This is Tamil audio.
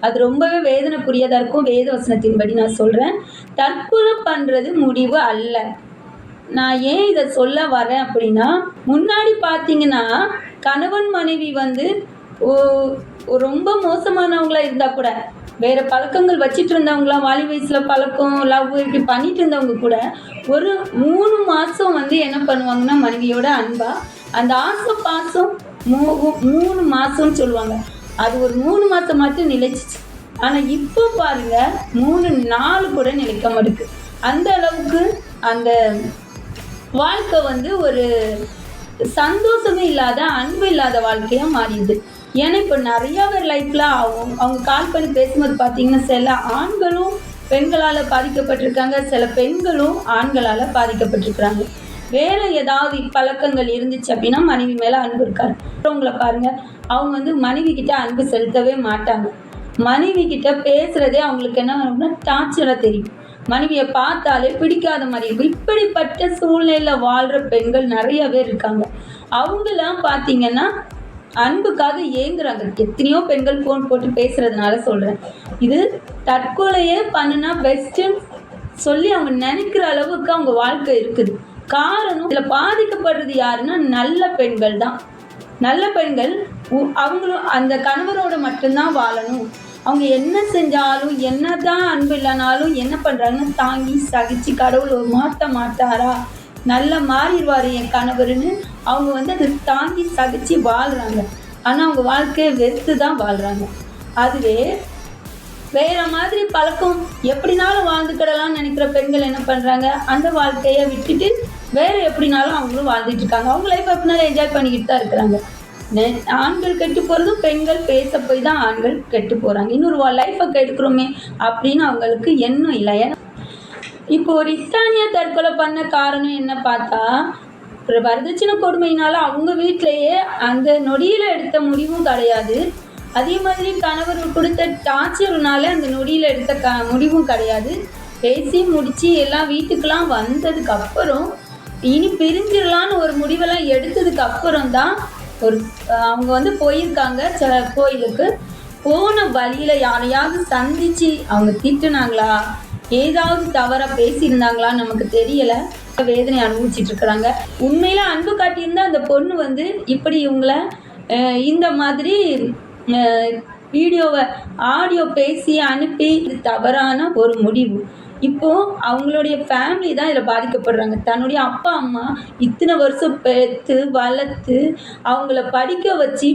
அது ரொம்பவே வேதனைக்குரியதாக இருக்கும். வேத வசனத்தின்படி நான் சொல்கிறேன். தற்கொலை பண்ணுறது முடிவு அல்ல. நான் ஏன் இதை சொல்ல வரேன் அப்படின்னா, முன்னாடி பார்த்தீங்கன்னா கணவன் மனைவி வந்து ரொம்ப மோசமானவங்களா இருந்தால் கூட, வேறு பழக்கங்கள் வச்சுட்டு இருந்தவங்களாம், வாலி வயசில் பழக்கம், லவ் இப்படி பண்ணிட்டு இருந்தவங்க கூட ஒரு 3 மாதம் வந்து என்ன பண்ணுவாங்கன்னா மனைவியோட அன்பா அந்த ஆசை பாசம் 3 மாதம்னு சொல்லுவாங்க. அது ஒரு 3 மாதம் மட்டும் நிலைச்சிச்சு. ஆனால் இப்போ பாருங்க 3 நாள் கூட நிலைக்க மாட்டுக்கு. அந்த அளவுக்கு அந்த வாழ்க்கை வந்து ஒரு சந்தோஷமே இல்லாத, அன்பு இல்லாத வாழ்க்கையாக மாறிடுது. ஏன்னா இப்போ நிறையா பேர் லைஃப்பில் அவங்க கால் பண்ணி பேசும்போது பார்த்தீங்கன்னா, சில ஆண்களும் பெண்களால் பாதிக்கப்பட்டிருக்காங்க, சில பெண்களும் ஆண்களால் பாதிக்கப்பட்டிருக்கிறாங்க. வேறு ஏதாவது பழக்கங்கள் இருந்துச்சு அப்படின்னா மனைவி மேலே அன்பு இருக்காது. அவங்கள பாருங்கள், அவங்க வந்து மனைவி கிட்ட அன்பு செலுத்தவே மாட்டாங்க. மனைவி கிட்ட பேசுகிறதே அவங்களுக்கு என்ன ஆகும்னா டார்ச்சராக தெரியும். மனைவியை பார்த்தாலே பிடிக்காத மாதிரி இருக்கும். இப்படிப்பட்ட சூழ்நிலையில் வாழ்கிற பெண்கள் நிறைய பேர் இருக்காங்க. அவங்களாம் பார்த்தீங்கன்னா அன்புக்காக ஏங்குறாங்க. எத்தனையோ பெண்கள் ஃபோன் போட்டு பேசுகிறதுனால சொல்கிறேன். இது தற்கொலையே பண்ணுனா பெஸ்ட்டுன்னு சொல்லி அவங்க நினைக்கிற அளவுக்கு அவங்க வாழ்க்கை இருக்குது. காரணம், இதில் பாதிக்கப்படுறது யாருன்னா நல்ல பெண்கள் தான். நல்ல பெண்கள் அவங்களும் அந்த கணவரோட மட்டும்தான் வாழணும். அவங்க என்ன செஞ்சாலும், என்ன தான் அன்பு இல்லைனாலும் என்ன பண்ணுறாங்கன்னு தாங்கி சகிச்சு, கடவுள் மாற்ற மாட்டாரா, நல்லா மாறிடுவார் என் கணவர்னு அவங்க வந்து அதை தாங்கி சகிச்சு வாழ்கிறாங்க. ஆனால் அவங்க வாழ்க்கையை வெறுத்து தான் வாழ்கிறாங்க. அதுவே வேறு மாதிரி பழக்கம் எப்படினாலும் வாழ்ந்துக்கிடலாம்னு நினைக்கிற பெண்கள் என்ன பண்ணுறாங்க, அந்த வாழ்க்கையை விட்டுட்டு வேறு எப்படினாலும் அவங்களும் வாழ்ந்துட்டு இருக்காங்க. அவங்க லைஃப் எப்படினாலும் என்ஜாய் பண்ணிக்கிட்டு தான் இருக்கிறாங்க. ஆண்கள் கெட்டு போகிறதும் பெண்கள் பேச போய் தான் ஆண்கள் கெட்டு போகிறாங்க. இன்னொரு லைஃப்பை கெடுக்கிறோமே அப்படின்னு அவங்களுக்கு எண்ணம் இல்லை. ஏன்னா இப்போ ஒரு இஸ்லாமிய தற்கொலை பண்ண காரணம் என்ன பார்த்தா, வரதட்சணை கொடுமையினால அவங்க வீட்டிலையே அந்த நொடியில் எடுத்த முடிவும் கிடையாது. அதே மாதிரி கணவர் கொடுத்த டார்ச்சர்னால அந்த நொடியில் எடுத்த முடிவும் கிடையாது. பேசி முடித்து எல்லாம் வீட்டுக்கெலாம் வந்ததுக்கப்புறம் இனி பிரிஞ்சிடலான்னு ஒரு முடிவெல்லாம் எடுத்ததுக்கு அப்புறம் தான் அவங்க வந்து போயிருக்காங்க சில கோயிலுக்கு. போன வழியில் யாரையாவது சந்தித்து அவங்க திட்டுனாங்களா, ஏதாவது தவறாக பேசியிருந்தாங்களான்னு நமக்கு தெரியலை. வேதனை அனுபவிச்சுட்டு இருக்கிறாங்க. உண்மையில் அன்பு காட்டியிருந்தால் அந்த பொண்ணு வந்து இப்படி இவங்கள இந்த மாதிரி ஆடியோ பேசி அனுப்பி தவறான ஒரு முடிவு. இப்போது அவங்களுடைய ஃபேமிலி தான் இதில் பாதிக்கப்படுறாங்க. தன்னுடைய அப்பா அம்மா இத்தனை வருஷம் பெற்று வளர்த்து அவங்கள படிக்க வச்சு